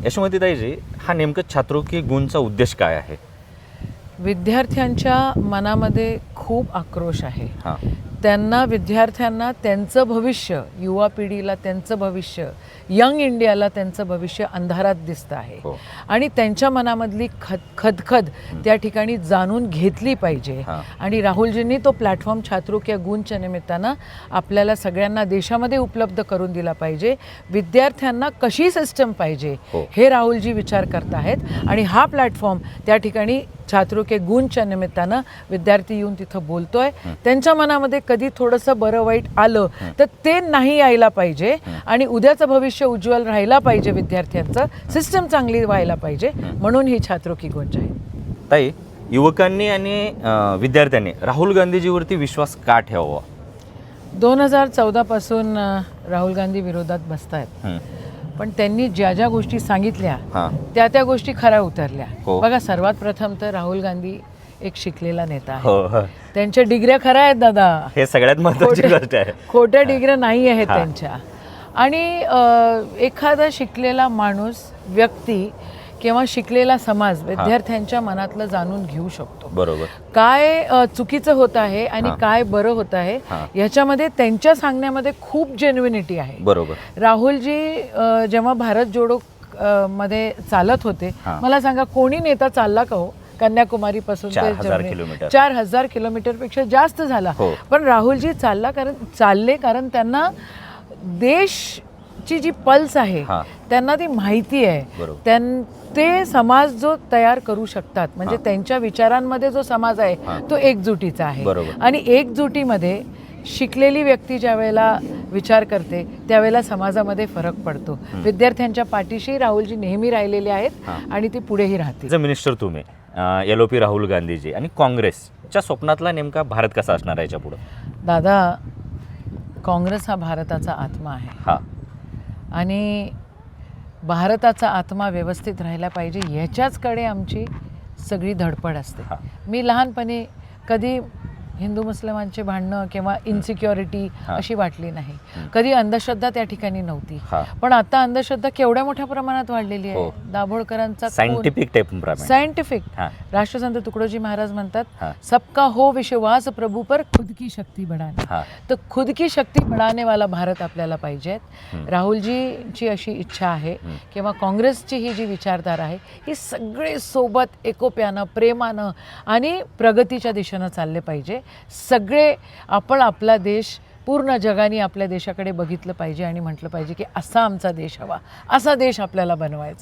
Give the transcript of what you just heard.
यशोमतीताईजी, हा नेमकं छात्रो की गुणचा उद्देश काय आहे? विद्यार्थ्यांच्या मनामध्ये खूप आक्रोश आहे. हां. विद्यार्थ्यांना त्यांचं भविष्य, युवा पिढीला त्यांचं भविष्य, यंग इंडियाला त्यांचं भविष्य अंधारात दिसतं आहे. हो. आणि त्यांच्या मनामधली खदखद त्या ठिकाणी जाणून घेतली पाहिजे. हां. आणि राहुलजींनी तो प्लॅटफॉर्म छात्रो क्या गुणच्या निमित्तानं आपल्याला सगळ्यांना देशामध्ये उपलब्ध करून दिला पाहिजे. विद्यार्थ्यांना कशी सिस्टम पाहिजे हो. हे राहुलजी विचार करत आहेत. आणि हा प्लॅटफॉर्म त्या ठिकाणी छात्रो के गुणच्या निमित्तानं विद्यार्थी येऊन तिथं बोलतोय. त्यांच्या मनामध्ये कधी थोडंसं बरं वाईट आलं तर ते नाही यायला पाहिजे. आणि उद्याचं भविष्य उज्ज्वल राहायला पाहिजे. विद्यार्थ्यांचं सिस्टम चांगली व्हायला पाहिजे. म्हणून ही छात्रो की गुंज आहे. ताई, युवकांनी आणि विद्यार्थ्यांनी राहुल गांधीजीवरती विश्वास का ठेवावा? 2014 पासून राहुल गांधी विरोधात बसतायत. पण त्यांनी ज्या ज्या गोष्टी सांगितल्या हां. त्या गोष्टी खऱ्या उतरल्या. हो. बघा, सर्वात प्रथम तर राहुल गांधी एक शिकलेला नेता आहे. हो. त्यांच्या डिग्र्या खऱ्या आहेत दादा. हे सगळ्यात महत्त्वाची गोष्ट आहे. खोट्या डिग्र्या नाही आहेत हां. त्यांच्या. आणि एखादा शिकलेला माणूस, व्यक्ती किंवा शिकलेला समाज विद्यार्थ्यांच्या मनातलं जाणून घेऊ शकतो. बरोबर. काय चुकीचं होत आहे आणि काय बरं होत आहे याच्यामध्ये त्यांच्या सांगण्यामध्ये खूप जेन्युइनिटी आहे. बरोबर. राहुलजी जेव्हा भारत जोडो मध्ये चालत होते, मला सांगा कोणी नेता चालला का हो? कन्याकुमारी पासून 4000 किलोमीटर. 4000 किलोमीटरपेक्षा जास्त झाला. पण राहुलजी चालले कारण त्यांना देशची जी पल्स आहे त्यांना ती माहिती आहे. ते समाज जो तयार करू शकतात, म्हणजे त्यांच्या विचारांमध्ये जो समाज आहे तो एकजुटीचा आहे. आणि एकजुटीमध्ये शिकलेली व्यक्ती ज्या वेळेला विचार करते त्यावेळेला समाजामध्ये फरक पडतो. विद्यार्थ्यांच्या पाठीशी राहुलजी नेहमी राहिलेले आहेत आणि ते पुढेही राहतील. मिनिस्टर तुम्ही LOP राहुल गांधीजी आणि काँग्रेसच्या स्वप्नातला नेमका भारत कसा असणार आहे याच्या पुढे? दादा, काँग्रेस हा भारताचा आत्मा आहे. आणि भारताचा आत्मा व्यवस्थित राहायला पाहिजे याच्याचकडे आमची सगळी धडपड असते. मी लहानपणी कधी हिंदू मुस्लिमांचे भांडणं किंवा इन्सिक्युरिटी अशी वाटली नाही. कधी अंधश्रद्धा त्या ठिकाणी नव्हती. पण आता अंधश्रद्धा केवढ्या मोठ्या प्रमाणात वाढलेली आहे. दाभोळकरांचा सायंटिफिक राष्ट्रसंत तुकडोजी महाराज म्हणतात, सबका हो विश्वास प्रभू पर खुद की शक्ती बढ़ाने. तर खुद की शक्ती बढ़ाने वाला भारत आपल्याला पाहिजे. राहुलजीची अशी इच्छा आहे किंवा काँग्रेसची ही जी विचारधारा आहे ही सगळे सोबत एकोप्यानं, प्रेमानं आणि प्रगतीच्या दिशेनं चालले पाहिजे. सगळे आपण आपला देश, पूर्ण जगाने आपल्या देशाकडे बघितलं पाहिजे आणि म्हटलं पाहिजे की असा आमचा देश हवा, असा देश आपल्याला बनवायचा.